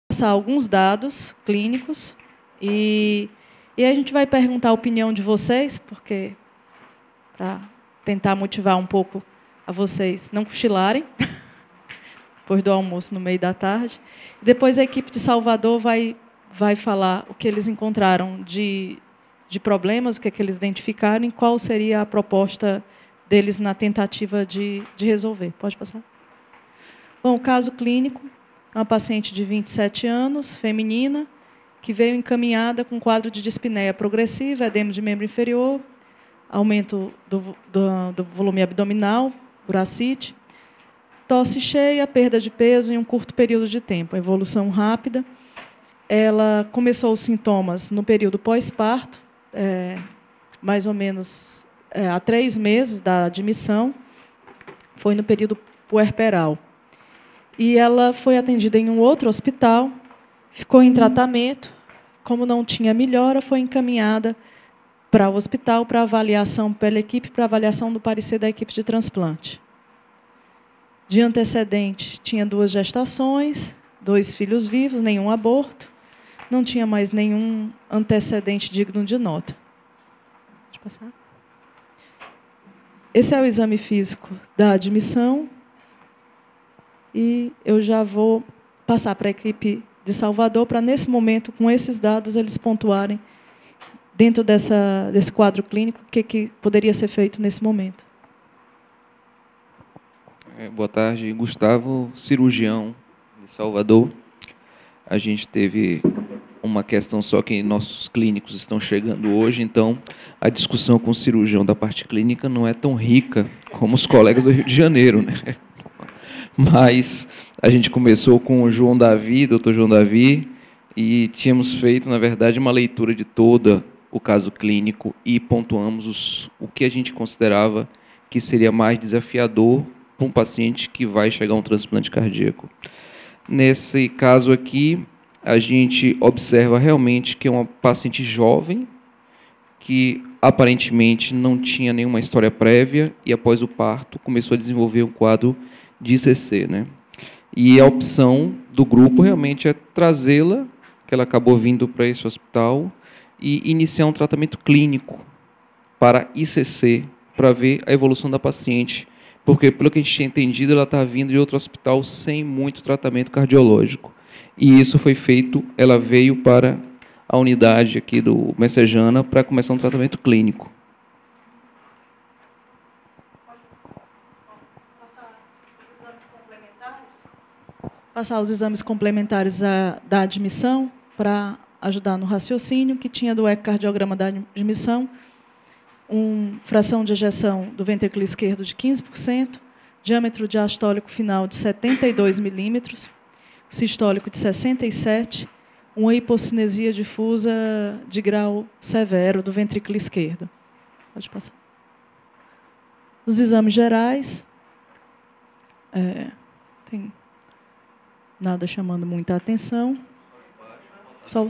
Passar alguns dados clínicos e a gente vai perguntar a opinião de vocês, porque para tentar motivar um pouco a vocês não cochilarem depois do almoço no meio da tarde. Depois a equipe de Salvador vai falar o que eles encontraram de problemas, o que é que eles identificaram e qual seria a proposta deles na tentativa de resolver. Pode passar? Bom, o caso clínico é uma paciente de 27 anos, feminina, que veio encaminhada com quadro de dispneia progressiva, edema de membro inferior, aumento do volume abdominal, por ascite, tosse cheia, perda de peso em um curto período de tempo, evolução rápida. Ela começou os sintomas no período pós-parto, mais ou menos há 3 meses da admissão, foi no período puerperal. E ela foi atendida em um outro hospital, ficou em tratamento. Como não tinha melhora, foi encaminhada para o hospital para avaliação pela equipe, para avaliação do parecer da equipe de transplante. De antecedente, tinha 2 gestações, 2 filhos vivos, nenhum aborto, não tinha mais nenhum antecedente digno de nota. Pode passar? Esse é o exame físico da admissão. E eu já vou passar para a equipe de Salvador, para, nesse momento, com esses dados, eles pontuarem, dentro desse quadro clínico, o que poderia ser feito nesse momento. Boa tarde, Gustavo, cirurgião de Salvador. A gente teve uma questão só que nossos clínicos estão chegando hoje, então a discussão com o cirurgião da parte clínica não é tão rica como os colegas do Rio de Janeiro, né? Mas a gente começou com o João Davi, doutor João Davi, e tínhamos feito, na verdade, uma leitura de todo o caso clínico e pontuamos o que a gente considerava que seria mais desafiador para um paciente que vai chegar a um transplante cardíaco. Nesse caso aqui, a gente observa realmente que é uma paciente jovem, que aparentemente não tinha nenhuma história prévia e, após o parto, começou a desenvolver um quadro de ICC, né? E a opção do grupo realmente é trazê-la, que ela acabou vindo para esse hospital, e iniciar um tratamento clínico para ICC, para ver a evolução da paciente, porque, pelo que a gente tinha entendido, ela está vindo de outro hospital sem muito tratamento cardiológico. E isso foi feito, ela veio para a unidade aqui do Messejana para começar um tratamento clínico. Passar os exames complementares da admissão para ajudar no raciocínio, que tinha do ecocardiograma da admissão, fração de ejeção do ventrículo esquerdo de 15%, diâmetro diastólico final de 72 milímetros, sistólico de 67, uma hipocinesia difusa de grau severo do ventrículo esquerdo. Pode passar. Os exames gerais, tem nada chamando muita atenção. Só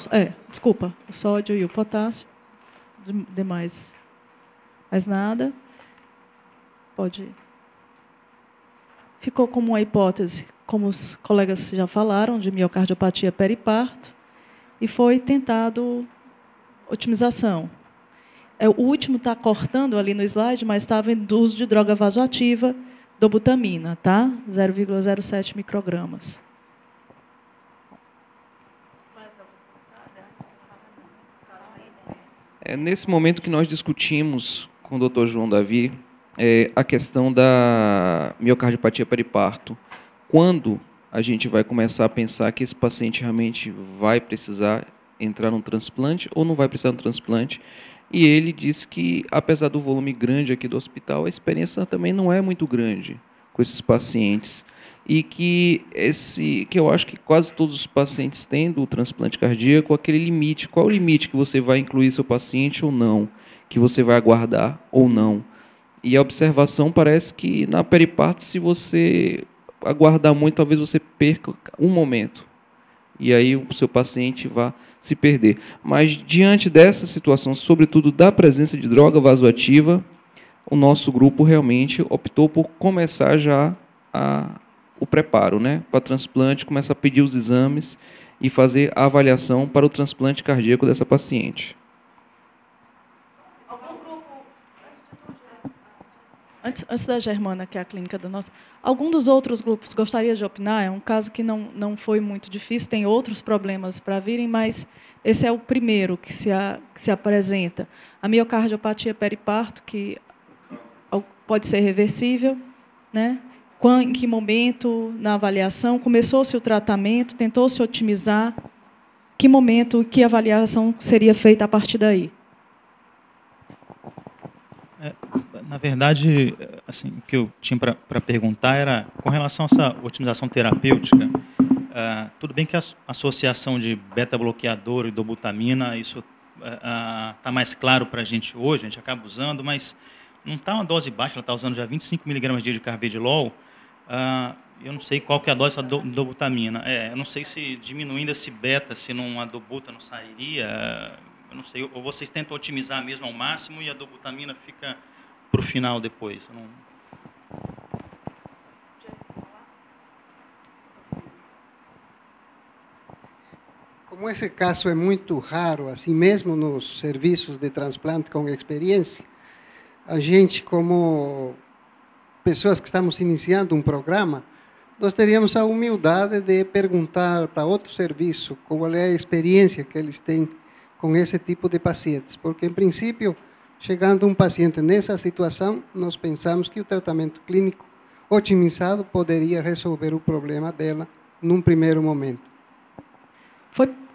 desculpa, o sódio e o potássio. Demais, mais nada. Pode. Ficou como uma hipótese, como os colegas já falaram, de miocardiopatia periparto, e foi tentado otimização. O último está cortando ali no slide, mas estava em uso de droga vasoativa, dobutamina, tá? 0,07 microgramas. Nesse momento que nós discutimos com o Dr. João Davi a questão da miocardiopatia periparto, quando a gente vai começar a pensar que esse paciente realmente vai precisar entrar num transplante ou não vai precisar de um transplante, e ele disse que, apesar do volume grande aqui do hospital, a experiência também não é muito grande com esses pacientes, e que eu acho que quase todos os pacientes têm do transplante cardíaco aquele limite. Qual é o limite que você vai incluir seu paciente ou não? Que você vai aguardar ou não? E a observação parece que na periparto, se você aguardar muito, talvez você perca um momento. E aí o seu paciente vá se perder. Mas, diante dessa situação, sobretudo da presença de droga vasoativa, o nosso grupo realmente optou por começar já o preparo, né, para transplante, começar a pedir os exames e fazer a avaliação para o transplante cardíaco dessa paciente. Antes da Germana, que é a clínica da nossa, algum dos outros grupos gostaria de opinar? É um caso que não foi muito difícil, tem outros problemas para virem, mas esse é o primeiro que se apresenta. A miocardiopatia periparto, que pode ser reversível, né? Em que momento na avaliação começou-se o tratamento, tentou-se otimizar, que momento, que avaliação seria feita a partir daí? Na verdade, assim, o que eu tinha para perguntar era, com relação a essa otimização terapêutica, tudo bem que a associação de beta-bloqueador e dobutamina, isso está mais claro para a gente hoje, a gente acaba usando, mas não está uma dose baixa, ela está usando já 25 miligramas dia de carvedilol, eu não sei qual que é a dose da dobutamina, eu não sei se diminuindo esse beta, se não a dobuta não sairia, eu não sei, ou vocês tentam otimizar mesmo ao máximo e a dobutamina fica para o final depois. Como esse caso é muito raro, assim mesmo nos serviços de transplante com experiência, a gente, como pessoas que estamos iniciando um programa, nós teríamos a humildade de perguntar para outro serviço qual é a experiência que eles têm com esse tipo de pacientes, porque, em princípio, chegando um paciente nessa situação, nós pensamos que o tratamento clínico otimizado poderia resolver o problema dela num primeiro momento.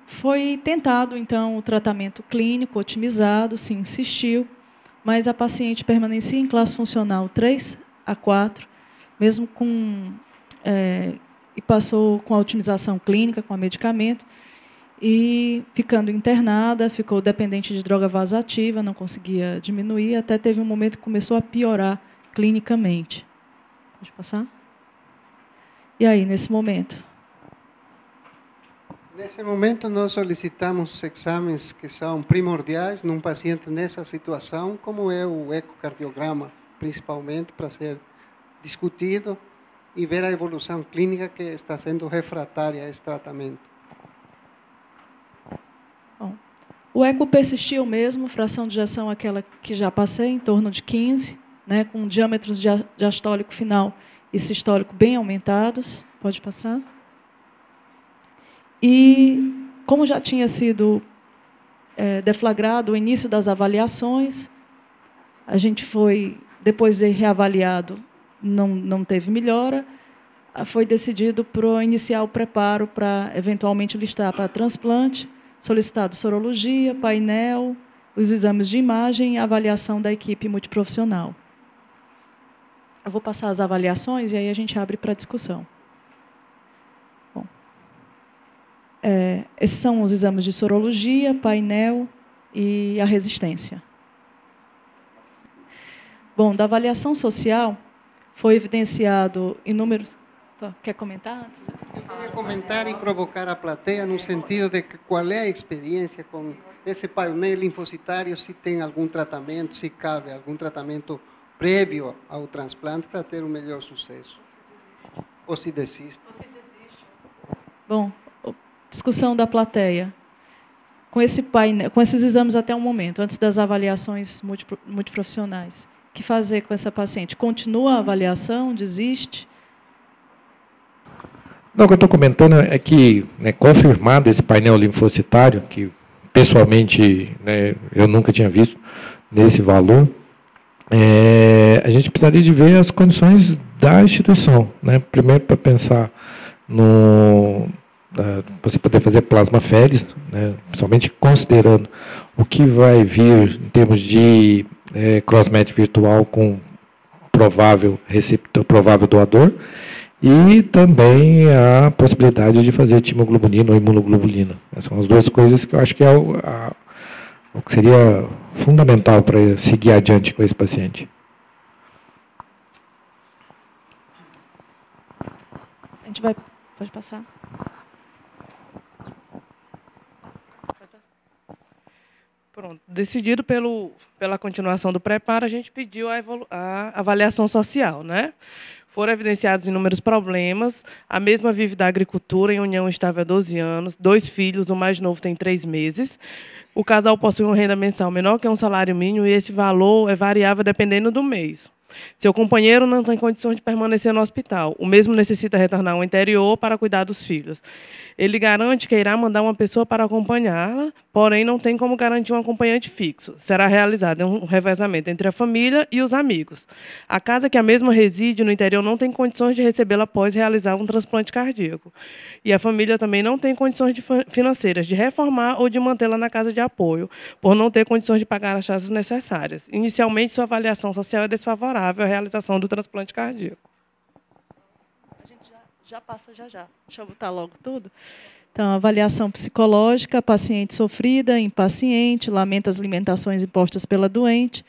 Foi tentado, então, o tratamento clínico otimizado, se insistiu, mas a paciente permanecia em classe funcional 3 a 4, mesmo com... e passou com a otimização clínica, com a medicamento, e ficando internada, ficou dependente de droga vasoativa, não conseguia diminuir, até teve um momento que começou a piorar clinicamente. Pode passar? E aí, nesse momento? Nesse momento, nós solicitamos exames que são primordiais num paciente nessa situação, como é o ecocardiograma, principalmente, para ser discutido e ver a evolução clínica que está sendo refratária a esse tratamento. Bom, o eco persistiu mesmo, fração de ejeção aquela que já passei, em torno de 15, né, com diâmetros diastólico final e sistólico bem aumentados. Pode passar. E, como já tinha sido deflagrado o início das avaliações, a gente foi, depois de reavaliado, não teve melhora, foi decidido para iniciar o preparo para, eventualmente, listar para transplante, solicitado sorologia, painel, os exames de imagem e a avaliação da equipe multiprofissional. Eu vou passar as avaliações e aí a gente abre para discussão. Bom, esses são os exames de sorologia, painel e a resistência. Bom, da avaliação social, foi evidenciado inúmeros... Quer comentar antes? Eu queria comentar e provocar a plateia no sentido de que qual é a experiência com esse painel linfocitário, se tem algum tratamento, se cabe algum tratamento prévio ao transplante para ter um melhor sucesso. Ou se desiste. Bom, discussão da plateia. Com esse painel, com esses exames até o momento, antes das avaliações multiprofissionais, o que fazer com essa paciente? Continua a avaliação? Desiste? Não, o que eu estou comentando é que, né, confirmado esse painel linfocitário, que pessoalmente, né, eu nunca tinha visto nesse valor, a gente precisaria de ver as condições da instituição, né? Primeiro, para pensar no você poder fazer plasmaféres, né, principalmente considerando o que vai vir em termos de crossmatch virtual com provável receptor, provável doador, e também a possibilidade de fazer timoglobulina ou imunoglobulina. Essas são as duas coisas que eu acho que é o que seria fundamental para seguir adiante com esse paciente. A gente vai... Pode passar? Pronto. Decidido pela continuação do preparo, a gente pediu a avaliação social, né? Foram evidenciados inúmeros problemas. A mesma vive da agricultura, em união estável há 12 anos, 2 filhos, o mais novo tem 3 meses. O casal possui uma renda mensal menor que um salário mínimo e esse valor é variável dependendo do mês. Seu companheiro não tem condições de permanecer no hospital. O mesmo necessita retornar ao interior para cuidar dos filhos. Ele garante que irá mandar uma pessoa para acompanhá-la, porém não tem como garantir um acompanhante fixo. Será realizado um revezamento entre a família e os amigos. A casa que a mesma reside no interior não tem condições de recebê-la após realizar um transplante cardíaco. E a família também não tem condições financeiras de reformar ou de mantê-la na casa de apoio, por não ter condições de pagar as taxas necessárias. Inicialmente, sua avaliação social é desfavorável à realização do transplante cardíaco. A gente já passa já. Deixa eu botar logo tudo. Então, avaliação psicológica, paciente sofrida, impaciente, lamenta as limitações impostas pela doente,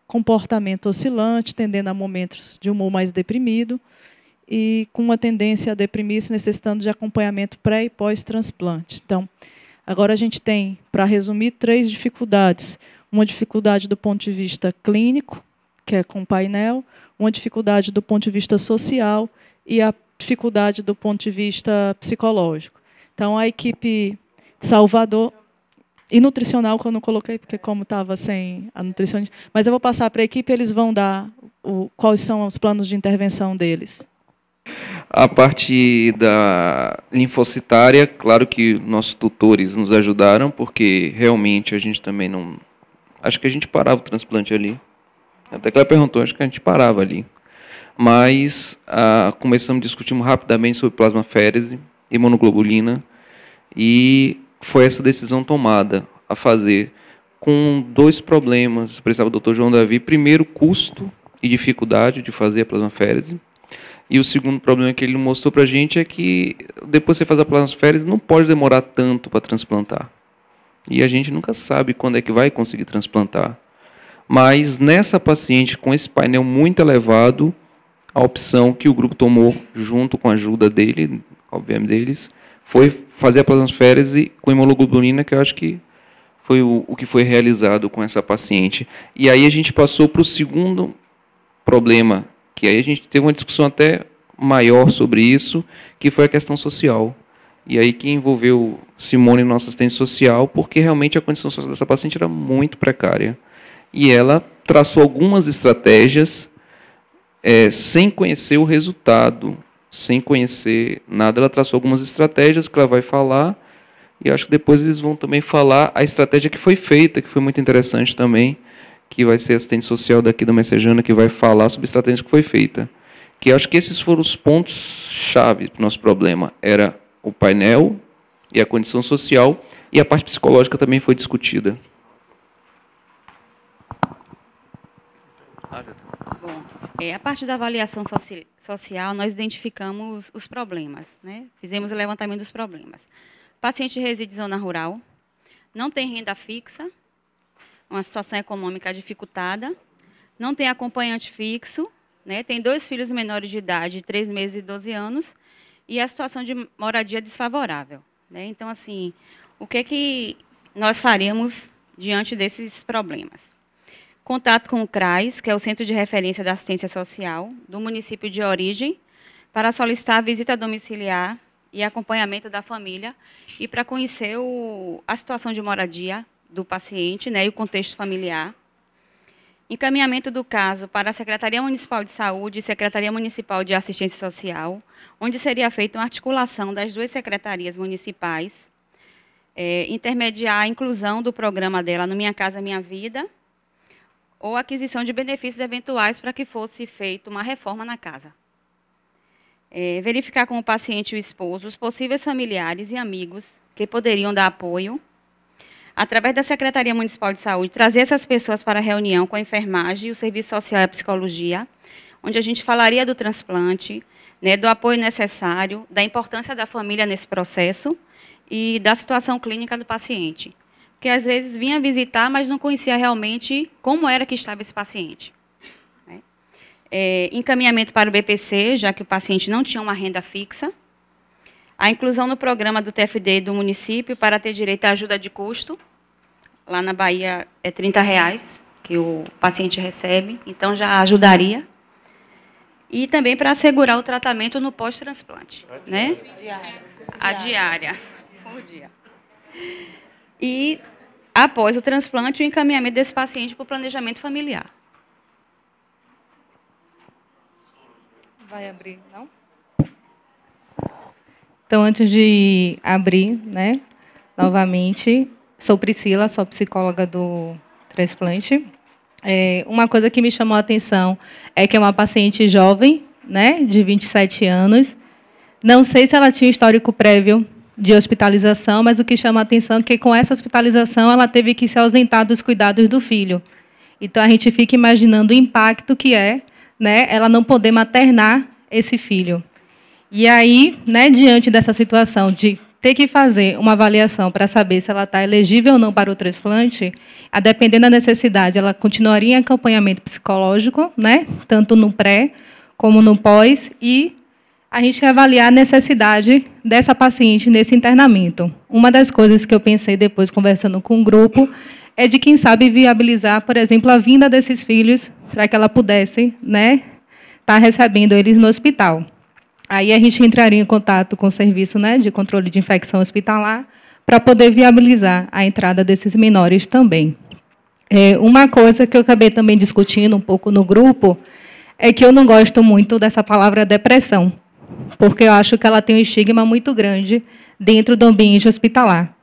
comportamento oscilante, tendendo a momentos de humor mais deprimido e com uma tendência a deprimir-se, necessitando de acompanhamento pré e pós-transplante. Então, agora a gente tem, para resumir, 3 dificuldades. Uma dificuldade do ponto de vista clínico, que é com painel, uma dificuldade do ponto de vista social e a dificuldade do ponto de vista psicológico. Então, a equipe de Salvador, e nutricional, que eu não coloquei, porque como estava sem a nutricionista, mas eu vou passar para a equipe, eles vão dar quais são os planos de intervenção deles. A parte da linfocitária, claro que nossos tutores nos ajudaram, porque realmente a gente também não... Acho que a gente parava o transplante ali. Até que ela perguntou, acho que a gente parava ali. Mas começamos a discutir rapidamente sobre plasmaférese, imunoglobulina, e foi essa decisão tomada a fazer com 2 problemas. Precisava do Dr. João Davi. Primeiro, custo e dificuldade de fazer a plasmaférese. E o segundo problema que ele mostrou para a gente é que depois que você faz a plasmaférese, não pode demorar tanto para transplantar. E a gente nunca sabe quando é que vai conseguir transplantar. Mas nessa paciente com esse painel muito elevado, a opção que o grupo tomou, junto com a ajuda dele, obviamente deles, foi fazer a plasmaférese com imunoglobulina, que eu acho que foi o que foi realizado com essa paciente. E aí a gente passou para o segundo problema, que aí a gente teve uma discussão até maior sobre isso, que foi a questão social. E aí que envolveu Simone, nossa assistente social, porque realmente a condição social dessa paciente era muito precária. E ela traçou algumas estratégias sem conhecer o resultado, sem conhecer nada. Ela traçou algumas estratégias que ela vai falar, e acho que depois eles vão também falar a estratégia que foi feita, que foi muito interessante também, que vai ser a assistente social daqui da Messejana, que vai falar sobre a estratégia que foi feita. Que acho que esses foram os pontos-chave do nosso problema. Era o painel e a condição social, e a parte psicológica também foi discutida. Bom, a parte da avaliação social, nós identificamos os problemas, né? Fizemos o levantamento dos problemas. O paciente reside em zona rural, não tem renda fixa, uma situação econômica dificultada, não tem acompanhante fixo, né? Tem 2 filhos menores de idade, 3 meses e 12 anos, e a situação de moradia desfavorável, né? Então, assim, o que nós faríamos diante desses problemas? Contato com o CRAS, que é o Centro de Referência da Assistência Social, do município de origem, para solicitar a visita domiciliar e acompanhamento da família, e para conhecer a situação de moradia do paciente, né, e o contexto familiar. Encaminhamento do caso para a Secretaria Municipal de Saúde e Secretaria Municipal de Assistência Social, onde seria feita uma articulação das 2 secretarias municipais, intermediar a inclusão do programa dela no Minha Casa Minha Vida, ou aquisição de benefícios eventuais para que fosse feita uma reforma na casa. Verificar com o paciente e o esposo os possíveis familiares e amigos que poderiam dar apoio. Através da Secretaria Municipal de Saúde, trazer essas pessoas para a reunião com a enfermagem, o serviço social e a psicologia, onde a gente falaria do transplante, né, do apoio necessário, da importância da família nesse processo e da situação clínica do paciente. Porque, às vezes, vinha visitar, mas não conhecia realmente como era que estava esse paciente. Encaminhamento para o BPC, já que o paciente não tinha uma renda fixa. A inclusão no programa do TFD do município para ter direito à ajuda de custo, Lá na Bahia é R$30 que o paciente recebe, então já ajudaria. E também para assegurar o tratamento no pós-transplante, né? A diária. Por dia. E, após o transplante, o encaminhamento desse paciente para o planejamento familiar. Vai abrir, não? Então, antes de abrir, né, novamente, sou Priscila, sou psicóloga do transplante. Uma coisa que me chamou a atenção é que é uma paciente jovem, né, de 27 anos. Não sei se ela tinha histórico prévio de hospitalização, mas o que chama a atenção é que, com essa hospitalização, ela teve que se ausentar dos cuidados do filho. Então, a gente fica imaginando o impacto que é, né, ela não poder maternar esse filho. E aí, né, diante dessa situação de ter que fazer uma avaliação para saber se ela está elegível ou não para o transplante, a depender da necessidade, ela continuaria em acompanhamento psicológico, né, tanto no pré como no pós, e a gente vai avaliar a necessidade dessa paciente nesse internamento. Uma das coisas que eu pensei depois, conversando com o grupo, é de, quem sabe, viabilizar, por exemplo, a vinda desses filhos para que ela pudesse, né, estar recebendo eles no hospital. Aí a gente entraria em contato com o serviço, né, de controle de infecção hospitalar para poder viabilizar a entrada desses menores também. Uma coisa que eu acabei também discutindo um pouco no grupo é que eu não gosto muito dessa palavra depressão, porque eu acho que ela tem um estigma muito grande dentro do ambiente hospitalar.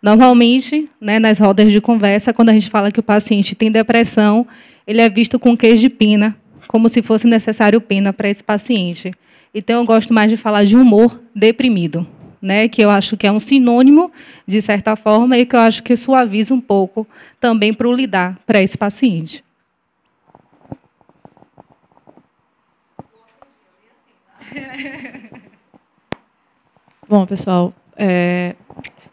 Normalmente, né, nas rodas de conversa, quando a gente fala que o paciente tem depressão, ele é visto com queijo de pena, como se fosse necessário pena para esse paciente. Então, eu gosto mais de falar de humor deprimido, né, que eu acho que é um sinônimo, de certa forma, e que eu acho que suaviza um pouco também para o lidar para esse paciente. Bom, pessoal,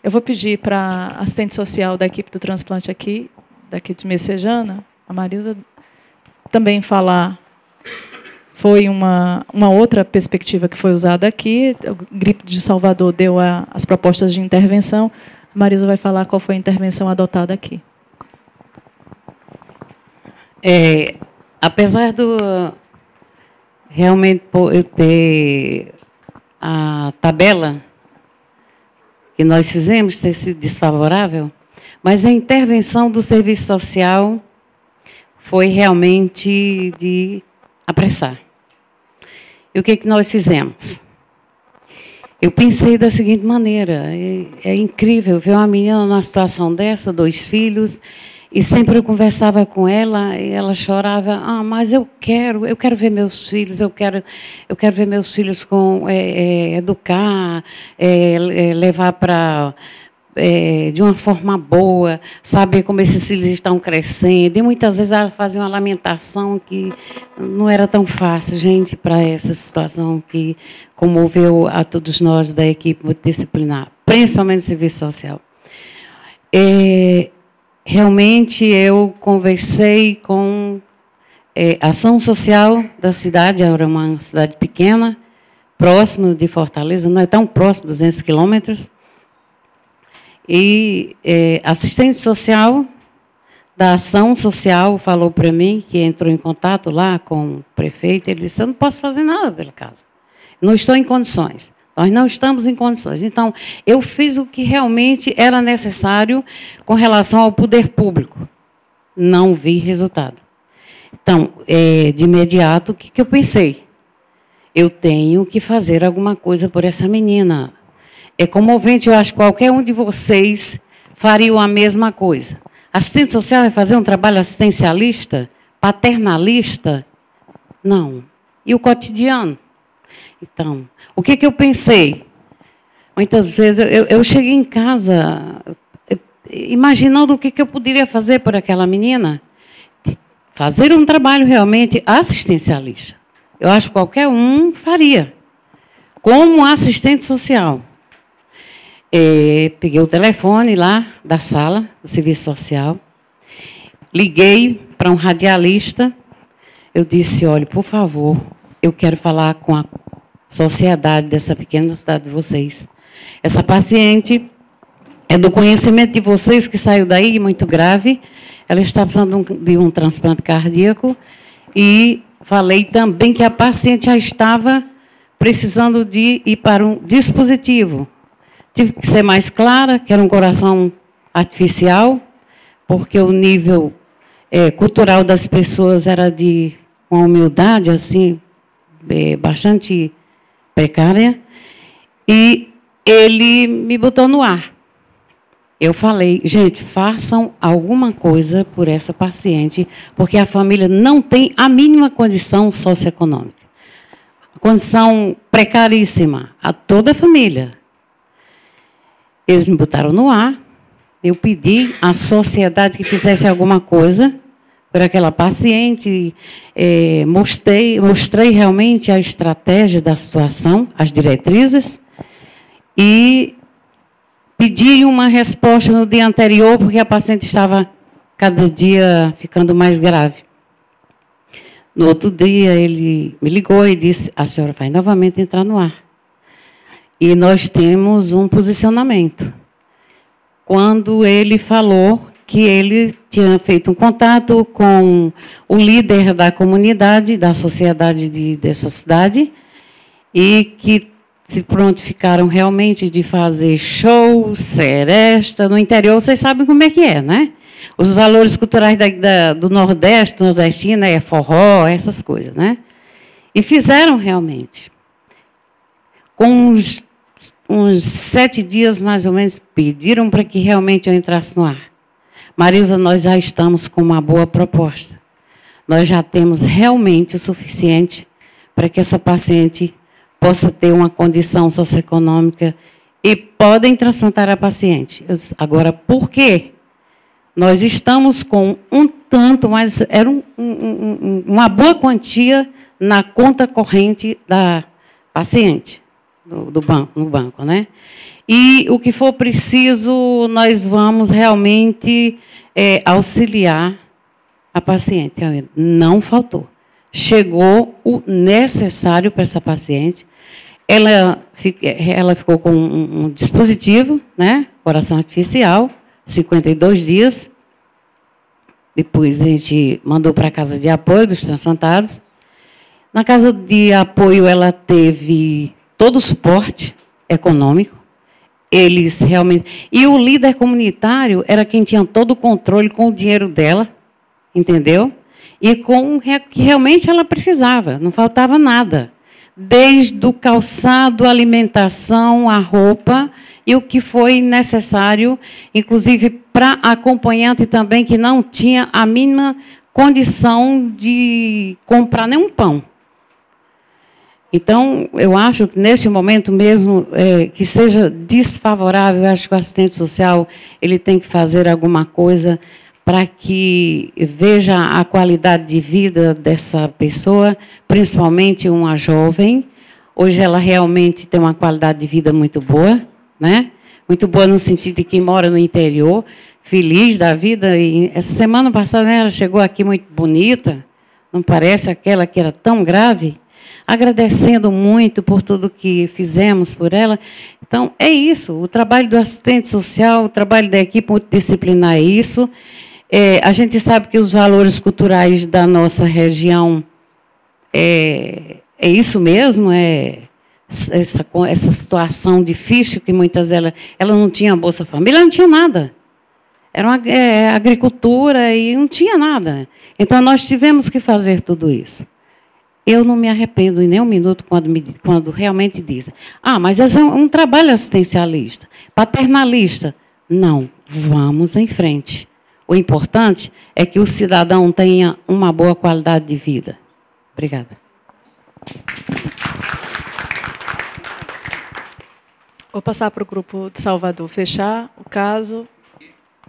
eu vou pedir para a assistente social da equipe do transplante aqui, daqui de Messejana, a Marisa, também falar. Foi uma outra perspectiva que foi usada aqui. O GRIP de Salvador deu as propostas de intervenção. A Marisa vai falar qual foi a intervenção adotada aqui. Apesar do realmente eu ter a tabela que nós fizemos ter sido desfavorável, mas a intervenção do serviço social foi realmente de apressar. E o que nós fizemos? Eu pensei da seguinte maneira: é incrível ver uma menina numa situação dessa, 2 filhos, e sempre eu conversava com ela e ela chorava. Mas eu quero ver meus filhos, eu quero ver meus filhos educar, levar para de uma forma boa, saber como esses filhos estão crescendo. E muitas vezes ela fazia uma lamentação que não era tão fácil, gente, para essa situação que comoveu a todos nós da equipe multidisciplinar, principalmente o serviço social. Realmente, eu conversei com a ação social da cidade, era uma cidade pequena, próximo de Fortaleza, não é tão próximo, 200 quilômetros. E assistente social da ação social falou para mim, que entrou em contato lá com o prefeito, ele disse: eu não posso fazer nada pela casa, não estou em condições, nós não estamos em condições. Então, eu fiz o que realmente era necessário com relação ao poder público. Não vi resultado. Então, de imediato, o que eu pensei? Eu tenho que fazer alguma coisa por essa menina. É comovente, eu acho que qualquer um de vocês faria a mesma coisa. Assistente social vai fazer um trabalho assistencialista? Paternalista? Não. E o cotidiano? Então, o que eu pensei? Muitas vezes eu cheguei em casa imaginando o que eu poderia fazer por aquela menina. Fazer um trabalho realmente assistencialista. Eu acho que qualquer um faria. Como assistente social. Peguei o telefone lá da sala do serviço social, liguei para um radialista, eu disse: olha, por favor, eu quero falar com a sociedade dessa pequena cidade de vocês. Essa paciente É do conhecimento de vocês que saiu daí, muito grave. Ela está precisando de um transplante cardíaco. E falei também que a paciente já estava precisando de ir para um dispositivo. Tive que ser mais clara, que era um coração artificial, porque o nível cultural das pessoas era de uma humildade assim, bastante precária. E ele me botou no ar. Eu falei, gente, façam alguma coisa por essa paciente, porque a família não tem a mínima condição socioeconômica. Condição precaríssima, a toda a família. Eles me botaram no ar, eu pedi à sociedade que fizesse alguma coisa por aquela paciente, mostrei realmente a estratégia da situação, as diretrizes, e pedi uma resposta no dia anterior, porque a paciente estava cada dia ficando mais grave. No outro dia, ele me ligou e disse, a senhora vai novamente entrar no ar. E nós temos um posicionamento. Quando ele falou que ele tinha feito um contato com o líder da comunidade, da sociedade dessa cidade, e que se prontificaram realmente de fazer show, seresta, no interior, vocês sabem como é que é, né? Os valores culturais do Nordeste, nordestino, é forró, essas coisas, né? E fizeram realmente. Com uns 7 dias, mais ou menos, pediram para que realmente eu entrasse no ar. Marisa, nós já estamos com uma boa proposta. Nós já temos realmente o suficiente para que essa paciente possa ter uma condição socioeconômica e podem transplantar a paciente. Agora, por quê? Nós estamos com um tanto, mas era uma boa quantia na conta corrente da paciente, no banco, né? E o que for preciso, nós vamos realmente auxiliar a paciente. Não faltou. Chegou o necessário para essa paciente. Ela ficou com um dispositivo, né? Coração artificial, 52 dias. Depois a gente mandou para a casa de apoio dos transplantados. Na casa de apoio ela teve todo o suporte econômico. Eles realmente... E o líder comunitário era quem tinha todo o controle com o dinheiro dela, entendeu? E com o que realmente ela precisava, não faltava nada. Desde o calçado, a alimentação, a roupa e o que foi necessário, inclusive para acompanhante também, que não tinha a mínima condição de comprar nenhum pão. Então, eu acho que, nesse momento mesmo, que seja desfavorável, eu acho que o assistente social ele tem que fazer alguma coisa para que veja a qualidade de vida dessa pessoa, principalmente uma jovem. Hoje ela realmente tem uma qualidade de vida muito boa, né? Muito boa no sentido de que mora no interior, feliz da vida. E essa semana passada, né, ela chegou aqui muito bonita, não parece aquela que era tão grave, agradecendo muito por tudo que fizemos por ela. Então, é isso, o trabalho do assistente social, o trabalho da equipe multidisciplinar é isso. A gente sabe que os valores culturais da nossa região é isso mesmo, essa situação difícil que muitas delas... Ela não tinha Bolsa Família, ela não tinha nada. Era uma agricultura e não tinha nada. Então, nós tivemos que fazer tudo isso. Eu não me arrependo em nenhum minuto quando realmente dizem, mas esse é um trabalho assistencialista, paternalista. Não, vamos em frente. O importante é que o cidadão tenha uma boa qualidade de vida. Obrigada. Vou passar para o grupo de Salvador fechar o caso.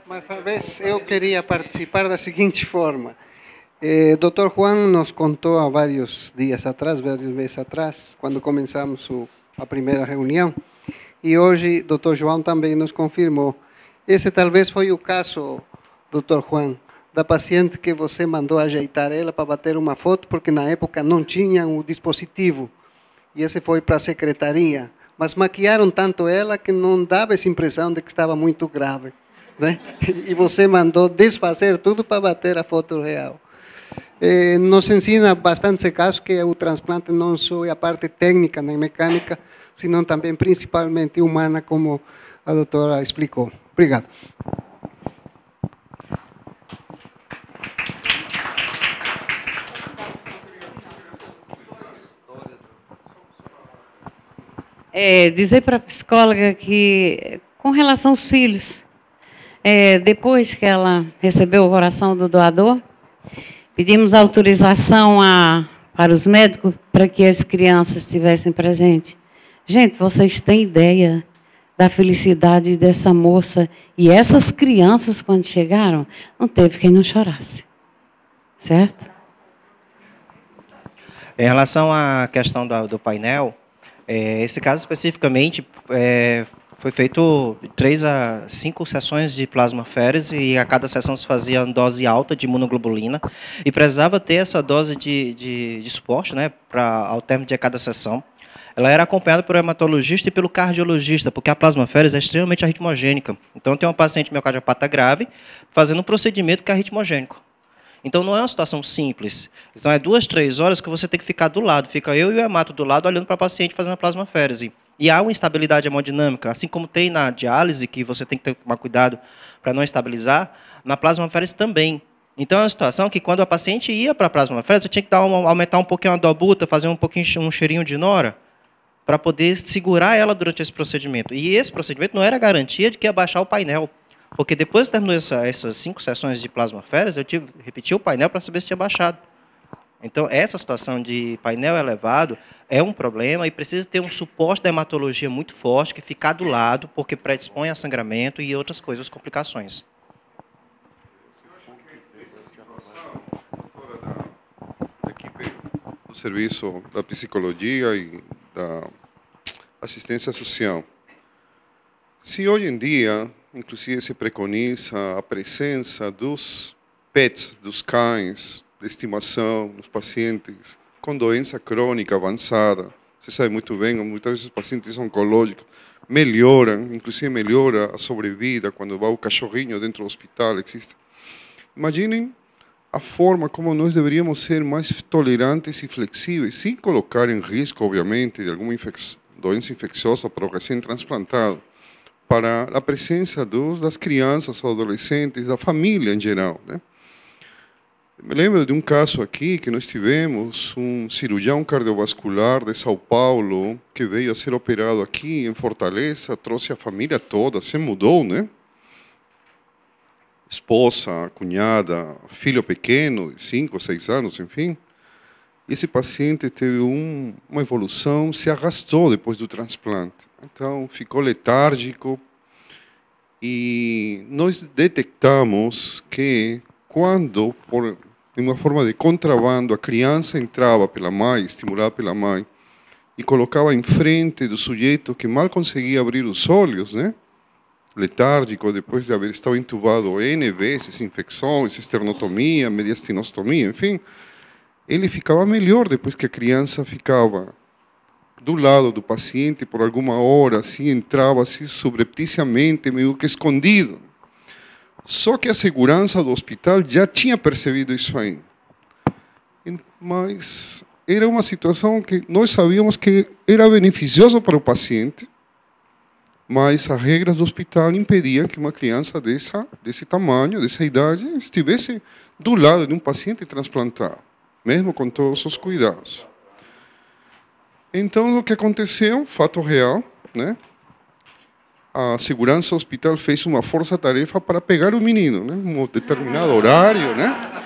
Mas talvez eu queria participar da seguinte forma. Dr. Juan nos contou há vários dias atrás, vários meses atrás, quando começamos a primeira reunião, e hoje Dr. João também nos confirmou. Esse talvez foi o caso, Dr. Juan, da paciente que você mandou ajeitar ela para bater uma foto, porque na época não tinha o dispositivo, e esse foi para a secretaria. mas maquiaram tanto ela que não dava essa impressão de que estava muito grave, né? E você mandou desfazer tudo para bater a foto real. Nos ensina bastante esse caso que o transplante não só é a parte técnica nem mecânica, senão também principalmente humana, como a doutora explicou. Obrigado. Dizer para a psicóloga que, com relação aos filhos, depois que ela recebeu o coração do doador, pedimos autorização para os médicos para que as crianças estivessem presentes. Gente, vocês têm ideia da felicidade dessa moça? E essas crianças, quando chegaram, não teve quem não chorasse. Certo? Em relação à questão do painel, esse caso especificamente foi feito 3 a 5 sessões de plasmaférese e a cada sessão se fazia uma dose alta de imunoglobulina e precisava ter essa dose de suporte, né, ao término de cada sessão. Ela era acompanhada por hematologista e pelo cardiologista, porque a plasmaférese é extremamente arritmogênica. Então, tem uma paciente miocardiopata grave fazendo um procedimento que é arritmogênico. Então, não é uma situação simples. Então, é 2, 3 horas que você tem que ficar do lado. Fica eu e o hemato do lado, olhando para a paciente fazendo a plasmaférese. E há uma instabilidade hemodinâmica, assim como tem na diálise, que você tem que tomar cuidado para não estabilizar, na plasmaférese também. Então, é uma situação que, quando a paciente ia para a plasmaférese, eu tinha que aumentar um pouquinho a dobuta, fazer um cheirinho de nora, para poder segurar ela durante esse procedimento. E esse procedimento não era garantia de que ia baixar o painel. Porque depois que terminou essas 5 sessões de plasmaférese, eu tive que repetir o painel para saber se tinha baixado. Então, essa situação de painel elevado é um problema e precisa ter um suporte da hematologia muito forte, que ficar do lado, porque predispõe a sangramento e outras coisas, complicações. Da equipe do serviço da psicologia e da assistência social. Se hoje em dia, inclusive, se preconiza a presença dos pets, dos cães, de estimação, nos pacientes com doença crônica avançada, você sabe muito bem, muitas vezes os pacientes oncológicos melhoram, inclusive melhora a sobrevida quando vai o cachorrinho dentro do hospital, existe. Imaginem a forma como nós deveríamos ser mais tolerantes e flexíveis, sem colocar em risco, obviamente, de alguma doença infecciosa para o recém-transplantado, para a presença das crianças, adolescentes, da família em geral, né? Me lembro de um caso aqui que nós tivemos, um cirurgião cardiovascular de São Paulo, que veio a ser operado aqui em Fortaleza, trouxe a família toda, se mudou, né? Esposa, cunhada, filho pequeno, de 5, 6 anos, enfim. Esse paciente teve uma evolução, se arrastou depois do transplante. Então, ficou letárgico e nós detectamos que quando, de uma forma de contrabando, a criança entrava pela mãe, estimulada pela mãe, e colocava em frente do sujeito que mal conseguia abrir os olhos, né? Letárgico, depois de haver estado entubado N vezes, infecções, esternotomia, mediastinostomia, enfim, ele ficava melhor depois que a criança ficava do lado do paciente por alguma hora, assim, entrava assim, subrepticiamente, meio que escondido. Só que a segurança do hospital já tinha percebido isso aí. Mas era uma situação que nós sabíamos que era beneficioso para o paciente, mas as regras do hospital impediam que uma criança desse tamanho, dessa idade, estivesse do lado de um paciente transplantado, mesmo com todos os cuidados. Então, o que aconteceu, fato real, né? A segurança do hospital fez uma força-tarefa para pegar o menino, né? Um determinado horário, né?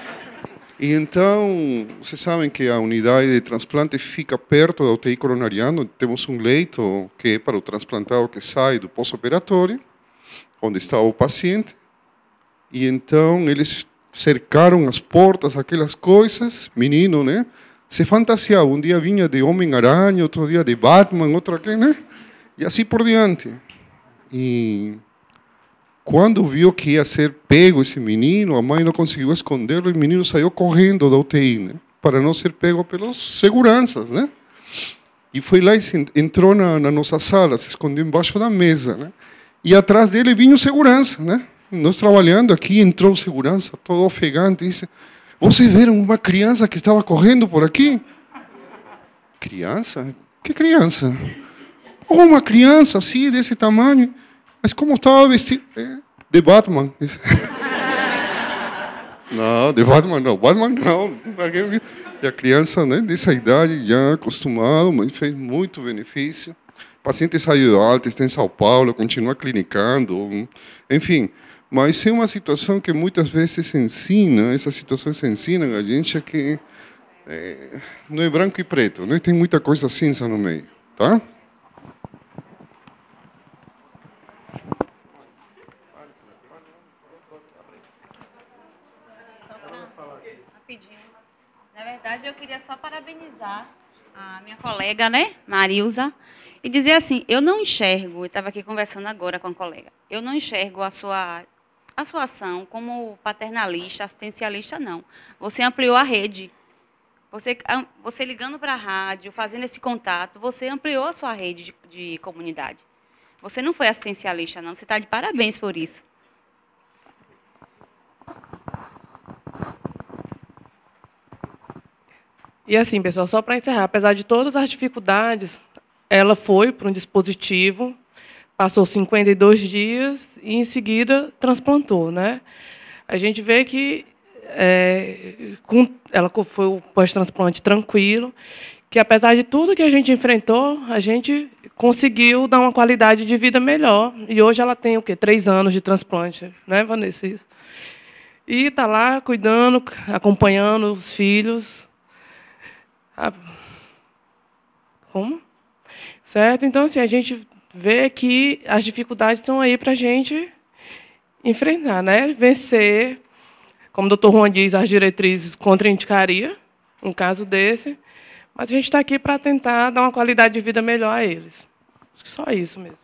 E então, vocês sabem que a unidade de transplante fica perto da UTI coronariana, temos um leito que é para o transplantado que sai do pós-operatório, onde está o paciente, e então eles cercaram as portas, aquelas coisas, menino, né? Se fantasiava, um dia vinha de Homem-Aranha, outro dia de Batman, outro aqui, né? E assim por diante. E quando viu que ia ser pego esse menino, a mãe não conseguiu escondê-lo, e o menino saiu correndo da UTI, né? Para não ser pego pelos seguranças, né? E foi lá e entrou na nossa sala, se escondeu embaixo da mesa, né? E atrás dele vinha o segurança, né? Nós trabalhando aqui, entrou o segurança, todo ofegante, e disse: vocês viram uma criança que estava correndo por aqui? Criança? Que criança? Uma criança assim, desse tamanho. Mas como estava vestido? De Batman. Não, de Batman não. Batman não. E a criança, né, dessa idade, já acostumado, mas fez muito benefício. O paciente saiu de alta, está em São Paulo, continua clinicando. Enfim, mas é uma situação que muitas vezes se ensina, essas situações se ensinam a gente que não é branco e preto, né? Tem muita coisa cinza no meio, tá? Na verdade, eu queria só parabenizar a minha colega, né, Marilza, e dizer assim, eu não enxergo, eu estava aqui conversando agora com a colega, eu não enxergo a sua ação como paternalista, assistencialista, não. Você ampliou a rede. Você ligando para a rádio, fazendo esse contato, você ampliou a sua rede de comunidade. Você não foi assistencialista, não. Você está de parabéns por isso. E assim, pessoal, só para encerrar, apesar de todas as dificuldades, ela foi para um dispositivo, passou 52 dias e, em seguida, transplantou, né? A gente vê que ela foi o pós-transplante tranquilo, que, apesar de tudo que a gente enfrentou, a gente conseguiu dar uma qualidade de vida melhor. E hoje ela tem, 3 anos de transplante, né, Vanessa? E está lá cuidando, acompanhando os filhos. Como? Certo? Então, assim, a gente vê que as dificuldades estão aí para a gente enfrentar, né? Vencer, como o doutor Juan diz, as diretrizes contraindicaria, um caso desse, mas a gente está aqui para tentar dar uma qualidade de vida melhor a eles. Acho que só isso mesmo.